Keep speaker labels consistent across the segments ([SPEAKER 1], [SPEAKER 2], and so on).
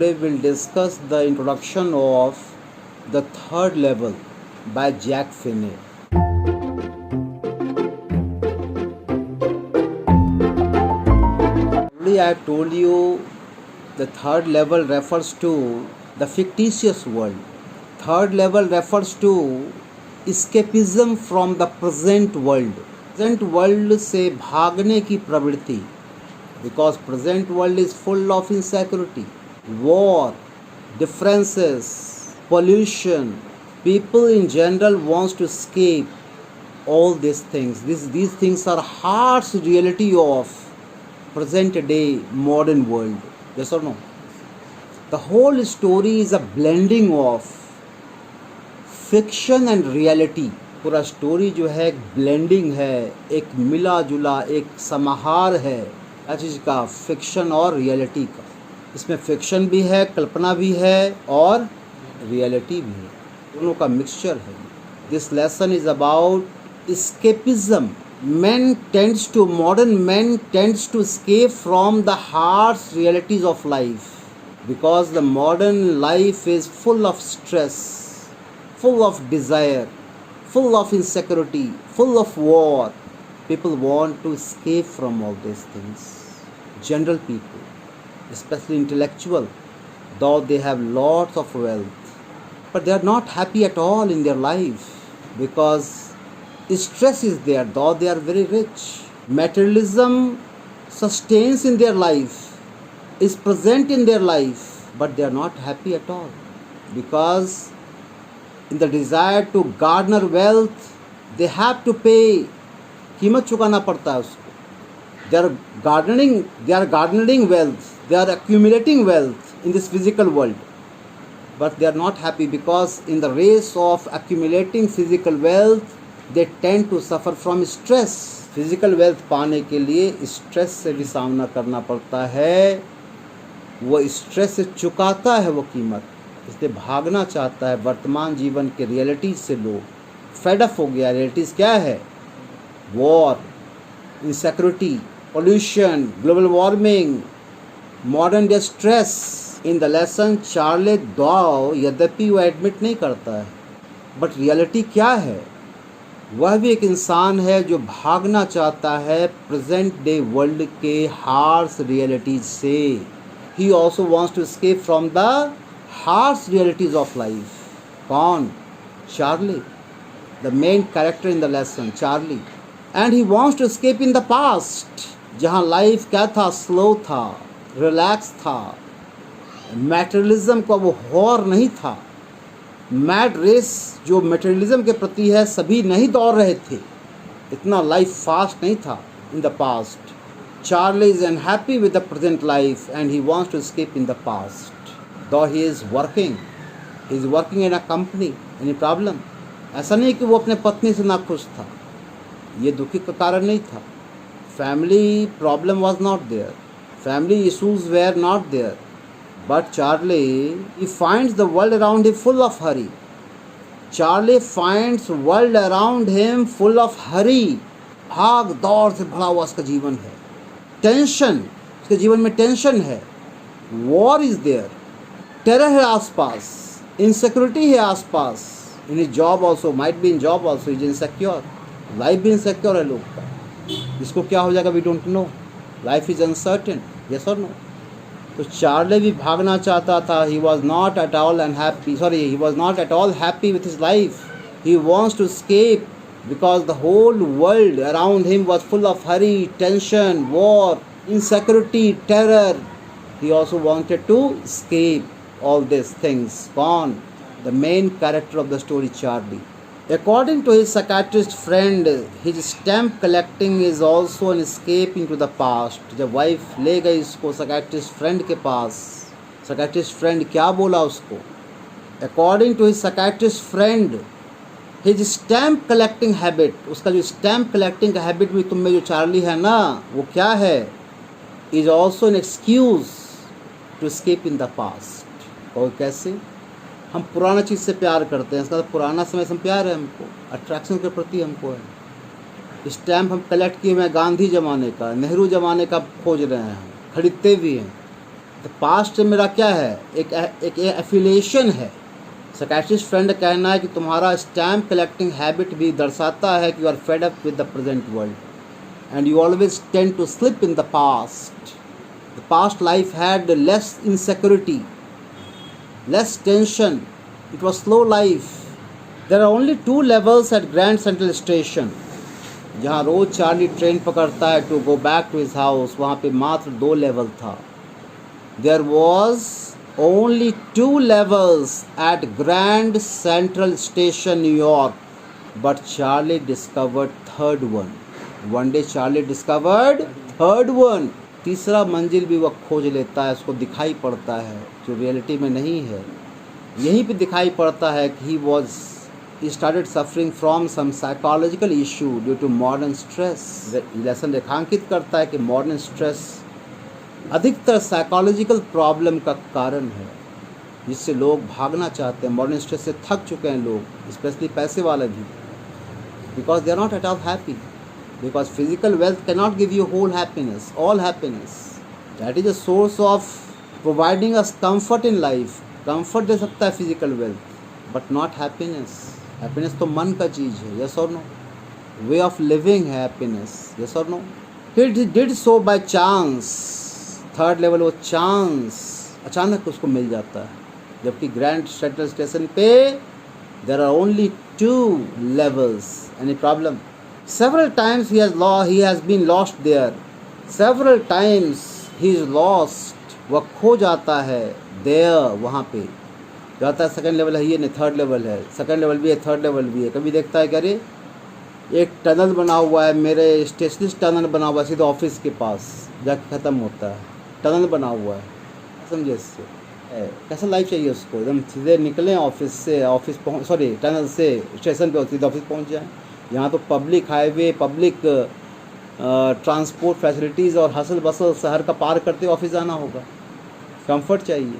[SPEAKER 1] Today we'll discuss the introduction of the third level by Jack Finney. Already I have told you the third level refers to the fictitious world. Third level refers to escapism from the present world. Present world से भागने की प्रवृत्ति, because present world is full of insecurity, war, differences, pollution. People in general wants to escape all these things. These things are harsh reality of present day modern world. Yes or no? The whole story is a blending of fiction and reality. पूरा story जो है एक blending है, एक मिला जुला एक समाहार है हर चीज़ का, फिक्शन और रियलिटी का। इसमें फिक्शन भी है, कल्पना भी है और रियलिटी भी है, दोनों का मिक्सचर है। This lesson is about escapism. modern men tends to escape from the harsh realities of life, because the modern life is full of stress, full of desire, full of insecurity, full of war. People want to escape from all these things. General people, especially intellectual, though they have lots of wealth, but they are not happy at all in their life, because stress is there, though they are very rich. Materialism sustains in their life, is present in their life, but they are not happy at all, because in the desire to garner wealth, they have to pay, कीमत चुकाना पड़ता है उसको. They are garnering wealth, they are accumulating wealth in this physical world, but they are not happy, because in the race of accumulating physical wealth, they tend to suffer from stress. Physical wealth पाने के लिए stress से भी सामना करना पड़ता है, वो स्ट्रेस से चुकाता है वो कीमत, इसलिए भागना चाहता है वर्तमान जीवन के रियलिटीज से। लोग फेड अप हो गया। रियलिटीज़ क्या है? War, insecurity, pollution, global warming, modern day stress. In the lesson Charlie डॉ यद्यपि वो एडमिट नहीं करता है, बट रियलिटी क्या है? वह भी एक इंसान है जो भागना चाहता है प्रेजेंट डे वर्ल्ड के हार्श रियलिटीज से। He also wants to escape from the harsh realities of life. कौन? Charlie, the main character in the lesson, Charlie. And he wants to escape in the past, जहाँ life क्या था? Slow था, relax था, materialism का वो हौर नहीं था। मैड रेस जो मटेरियलिज्म के प्रति है, सभी नहीं दौड़ रहे थे, इतना लाइफ फास्ट नहीं था in the past. Charlie is unhappy with the present life and he wants to escape in the past. Though he is working in a company. Any problem? ऐसा नहीं कि वो अपने पत्नी से नाखुश था, ये दुखी का कारण नहीं था। Family problem was not there, family issues were not there, but Charlie, he finds the world around him full of hurry. Charlie finds world around him full of hurry. भाग दौड़ से भरा हुआ उसका जीवन है। टेंशन, उसके जीवन में टेंशन है। वॉर इज देयर, टेरर है आसपास, इनसिक्योरिटी है आसपास। In his job also, might be in job also is insecure. Life भी इनसिक्योर है लोग का, जिसको क्या हो जाएगा we don't know. Life is uncertain, yes और नो। तो चार्ली भी भागना चाहता था। He was not at all happy with his life. He wants to escape because the whole world around him was full of hurry, tension, war, insecurity, terror. He also wanted to escape all these things. Gone, the main character of the story, Charlie. According to his psychiatrist friend, his stamp collecting is also an escape into the past. जब wife ले गई इसको psychiatrist friend के पास, psychiatrist friend क्या बोला उसको? According to his psychiatrist friend, his stamp collecting habit, उसका जो स्टैम्प कलेक्टिंग का हैबिट भी तुम में जो चार्ली है ना, वो क्या है? Is also an excuse to escape in the past. और कैसे? हम पुराना चीज़ से प्यार करते हैं, इसका पुराना समय से प्यार है हमको, अट्रैक्शन के प्रति हमको है। स्टैम्प हम कलेक्ट किए हुए हैं गांधी ज़माने का, नेहरू ज़माने का खोज रहे हैं, खरीदते भी हैं। तो पास्ट मेरा क्या है, एक एफिलिएशन है। साइकियाट्रिस्ट फ्रेंड का कहना है कि तुम्हारा स्टैम्प कलेक्टिंग हैबिट भी दर्शाता है कि you are fed up with the present world and you always tend to slip in the past. The past life had less insecurity, less tension, it was slow life. There are only 2 levels at Grand Central Station. जहाँ रोज Charlie train पकड़ता है to go back to his house, वहाँ पे मात्र 2 level था। There was only 2 levels at Grand Central Station, New York, but Charlie discovered third one. One day Charlie discovered third one. तीसरा मंजिल भी वह खोज लेता है, उसको दिखाई पड़ता है जो रियलिटी में नहीं है। यहीं पे दिखाई पड़ता है कि he started suffering from some psychological issue due to modern stress. Lesson रेखांकित करता है कि मॉडर्न स्ट्रेस अधिकतर साइकोलॉजिकल प्रॉब्लम का कारण है, जिससे लोग भागना चाहते हैं। मॉडर्न स्ट्रेस से थक चुके हैं लोग, स्पेशली पैसे वाले भी, because they are not at all happy, because physical wealth can not give you whole happiness, all happiness. That is a source of providing us comfort in life. Comfort दे सकता है physical wealth, but not happiness. Happiness तो मन का चीज़ है, yes और no. Way of living है हैप्पीनेस, यस और no. He did so by chance. Third level वो चांस, अचानक उसको मिल जाता है। जबकि ग्रैंड सेंट्रल स्टेशन पे there are only 2 levels। Any problem? Several times he has been lost there. Several times he is lost, वह खो जाता है देयर, वहाँ पे जाता है। सेकंड लेवल है ये, नहीं थर्ड लेवल है। सेकंड लेवल भी है, थर्ड लेवल भी है। कभी देखता है कि अरे एक टनल बना हुआ है, मेरे स्टेशनिस्ट टनल बना हुआ है, सीधे ऑफिस के पास जाके ख़त्म होता है। टनल बना हुआ है, समझे इससे कैसा लाइफ चाहिए उसको? एकदम सीधे निकलें ऑफिस से, ऑफिस पहुँच, सॉरी टनल से स्टेशन पे सीधे ऑफिस पहुँच जाएँ। यहाँ तो public highway, public transport facilities और हसल बसल शहर का पार करते ऑफिस जाना होगा। कंफर्ट चाहिए।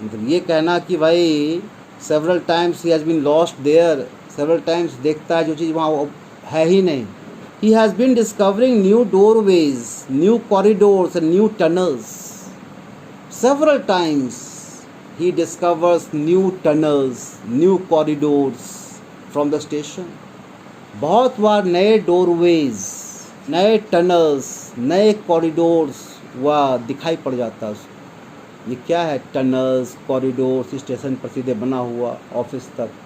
[SPEAKER 1] मतलब ये कहना कि भाई several times he has been lost there, several times देखता है जो चीज़ वहाँ है ही नहीं। He has been discovering new doorways, new corridors and new tunnels. Several times he discovers new tunnels, new corridors from the station. बहुत बार नए doorways, नए tunnels, नए corridors वह दिखाई पड़ जाता है उसको। ये क्या है? tunnels, corridors, स्टेशन पर सीधे बना हुआ ऑफिस तक।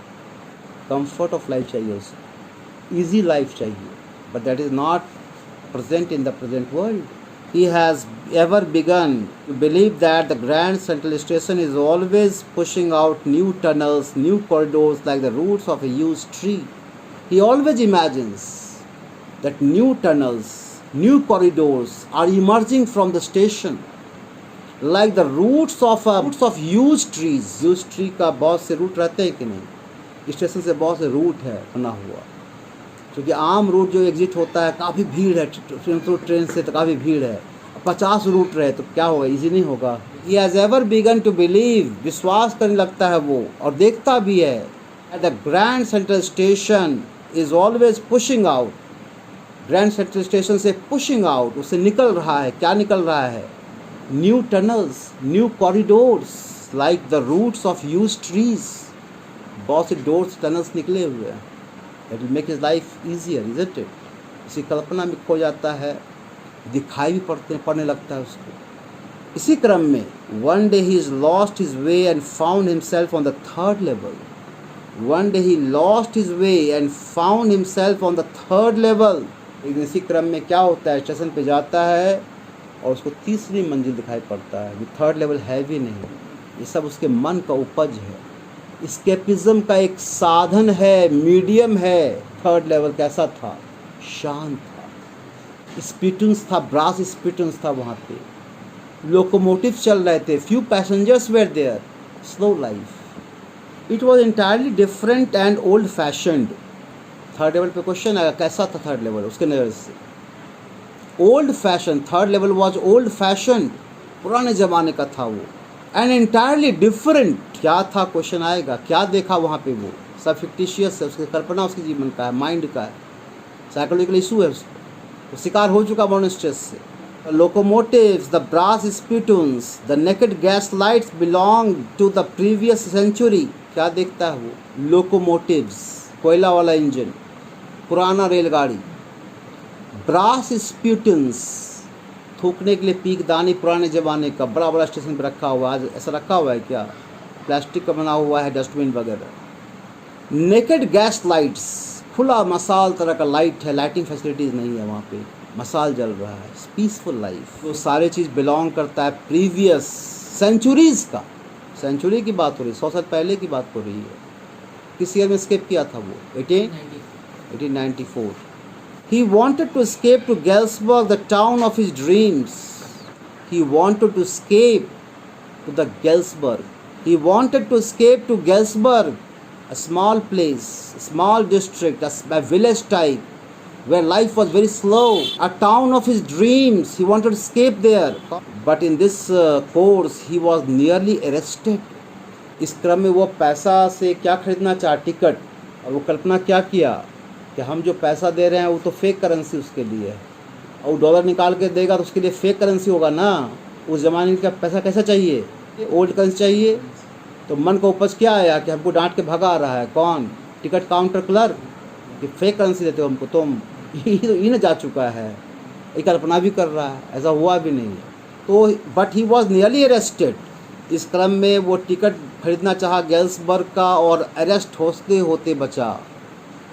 [SPEAKER 1] कंफर्ट ऑफ लाइफ चाहिए उसको, ईजी लाइफ चाहिए, but that is not present in the present world. He has ever begun to believe that the Grand Central Station is always pushing out new tunnels, new corridors like the roots of a huge tree. He always imagines that new tunnels, new corridors are emerging from the station like the roots of huge trees. Huge tree का बहुत से root रहते हैं कि नहीं? Station से बहुत से रूट है बना हुआ, क्योंकि आम रूट जो एग्जिट होता है काफ़ी भीड़ है, ट्रेन से तो काफ़ी भीड़ है। 50 रूट रहे तो क्या होगा? इजी नहीं होगा। He has ever begun to believe, विश्वास करने लगता है वो और देखता भी है, at the Grand Central Station is always pushing out. Grand Central Station से पुशिंग आउट, उससे निकल रहा है। क्या निकल रहा है? New tunnels, new corridors like the roots of huge trees. बहुत से डोर्स, टनल्स निकले हुए हैं। That will make his life easier, isn't it? इसी कल्पना में खो जाता है, दिखाई भी पड़ने लगता है उसको। इसी क्रम में one day he lost his way and found himself on the third level. One day he lost his way and found himself on the third level. लेकिन इसी क्रम में क्या होता है? स्टेशन पे जाता है और उसको तीसरी मंजिल दिखाई पड़ता है। ये थर्ड लेवल है भी नहीं, ये सब उसके मन का उपज है। स्केपिज्म का एक साधन है, मीडियम है। थर्ड लेवल कैसा था? शांत था। स्पीटून्स था, ब्रास स्पीटून्स था वहाँ पे। लोकोमोटिव चल रहे थे, few passengers were there, slow life. It was entirely different and old fashioned. Third level पे क्वेश्चन आएगा, कैसा था थर्ड लेवल उसके नज़र से? Old fashion, third level was old fashion, पुराने ज़माने का था वो। एंड एंटायरली डिफरेंट, क्या था? क्वेश्चन आएगा, क्या देखा वहाँ पे? वो सब फिक्टिशियस है, उसकी कल्पना उसके जीवन का है, माइंड का है, साइकोलॉजिकल इशू है उसको, वो शिकार हो चुका मॉडर्न स्ट्रेस से। The locomotives, the brass spittoons, the naked gas lights belong to the previous century. क्या देखता है वो? Locomotives, कोयला वाला इंजन, पुराना रेलगाड़ी. Brass spittoons, थूकने के लिए पीकदानी पुराने ज़माने का, बड़ा बड़ा स्टेशन पर रखा हुआ है. आज ऐसा रखा हुआ है क्या? प्लास्टिक का बना हुआ है, डस्टबिन वगैरह. नेकेड गैस लाइट्स, खुला मसाल तरह का लाइट है, लाइटिंग फैसिलिटीज़ नहीं है वहाँ पे, मसाल जल रहा है. Peaceful life. तो सारे चीज़ बिलोंग करता है प्रीवियस सेंचुरीज़ का. सेंचुरी की बात हो रही है, 100 साल पहले की बात हो रही है. किस ईयर में स्केप किया था वो? 1894. He wanted to escape to Galsburg, the town of his dreams. He wanted to escape to the Galsburg. He wanted to escape to Galsburg, a small place, a small district, a village type, where life was very slow, a town of his dreams. He wanted to escape there. But in this course, he was nearly arrested. इस क्रम में वो पैसा से क्या खरीदना चाहा? Ticket. और वो कल्पना क्या किया कि हम जो पैसा दे रहे हैं वो तो फेक करेंसी उसके लिए है, और वो डॉलर निकाल के देगा तो उसके लिए फेक करेंसी होगा ना. उस ज़माने का पैसा कैसा चाहिए? ओल्ड करेंसी चाहिए. तो मन को उपज क्या आया कि हमको डांट के भगा रहा है कौन? टिकट काउंटर क्लर्क, कि फेक करेंसी देते हो हमको. तुम ये न जा चुका है, ये कल्पना भी कर रहा है, ऐसा हुआ भी नहीं. तो but he was nearly arrested. इस क्रम में वो टिकट खरीदना चाहा गेल्सबर्ग का और अरेस्ट होते होते बचा.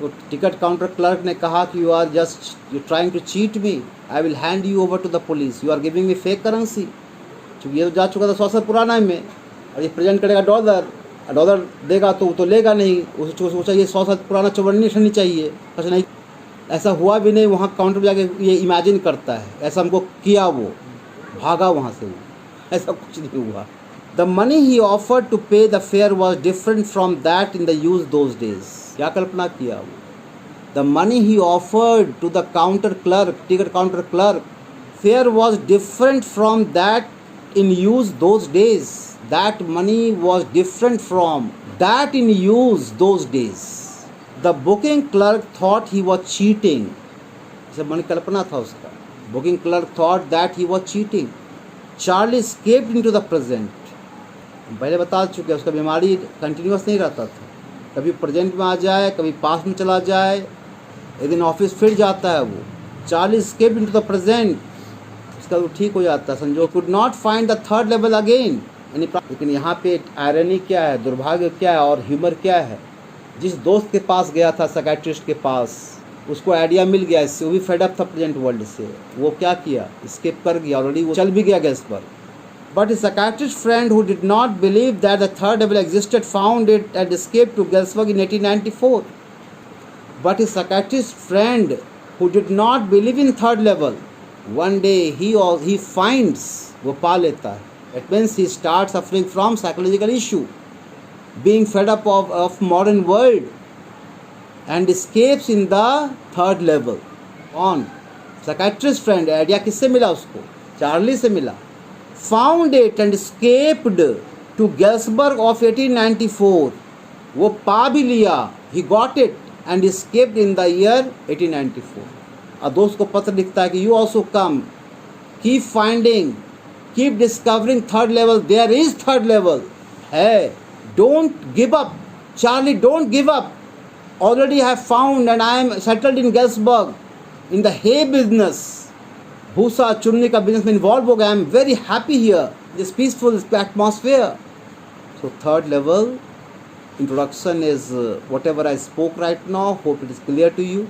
[SPEAKER 1] तो टिकट काउंटर क्लर्क ने कहा कि you trying to cheat me, I will hand you over to the police, you are giving me fake currency. क्योंकि ये तो जा चुका था 100 साल पुराना में, और ये प्रेजेंट करेगा डॉलर देगा तो लेगा नहीं. उसको सोचा ये 100 साल पुराना चौवन्नी निशानी चाहिए. अच्छा नहीं, ऐसा हुआ भी नहीं. वहाँ काउंटर पर जाके ये इमेजिन करता है ऐसा हमको किया, वो भागा वहाँ से, वो ऐसा कुछ नहीं हुआ. The money he offered to pay the fare was different from that in the use those days. क्या कल्पना किया वो? The money he offered to the counter clerk, ticket counter clerk, fare was different from that in use those days. That money was different from that in use those days. The booking clerk thought he was cheating. ऐसा मन कल्पना था उसका. Booking clerk thought that he was cheating. Charlie escaped into the present. पहले बता चुके उसका बीमारी continuous नहीं रहता था, कभी प्रेजेंट में आ जाए, कभी पास्ट में चला जाए, एक दिन ऑफिस फिर जाता है वो. Charlie escaped into the present. उसका वो ठीक हो जाता है संजो. Could not find the third level again. लेकिन यहाँ पे आयरनी क्या है, दुर्भाग्य क्या है और ह्यूमर क्या है? जिस दोस्त के पास गया था, साइकियाट्रिस्ट के पास, उसको आइडिया मिल गया इससे, वो भी फेड अप था प्रेजेंट वर्ल्ड से. वो क्या किया? स्केप कर गया, ऑलरेडी वो चल भी गया गैस पर. But a psychiatrist friend who did not believe that the third level existed found it and escaped to Galesburg in 1894. But a psychiatrist friend who did not believe in third level, one day he finds, वो पा लेता है. It means he starts suffering from psychological issue, being fed up of modern world, and escapes in the third level. On psychiatrist friend, idea किससे मिला उसको? Charlie से मिला. Found it and escaped to Galsburg of 1894. वो पा भी लिया, he got it and escaped in the year 1894. और दोस्त को पत्र लिखता है कि you also come, keep finding, keep discovering third level, there is third level है, don't give up Charlie, don't give up. Already have found and I am settled in Galesburg in the hay business. भूसा चुनने का business में involve हो गया. I am very happy here, this peaceful atmosphere. So third level introduction is whatever I spoke right now. Hope it is clear to you.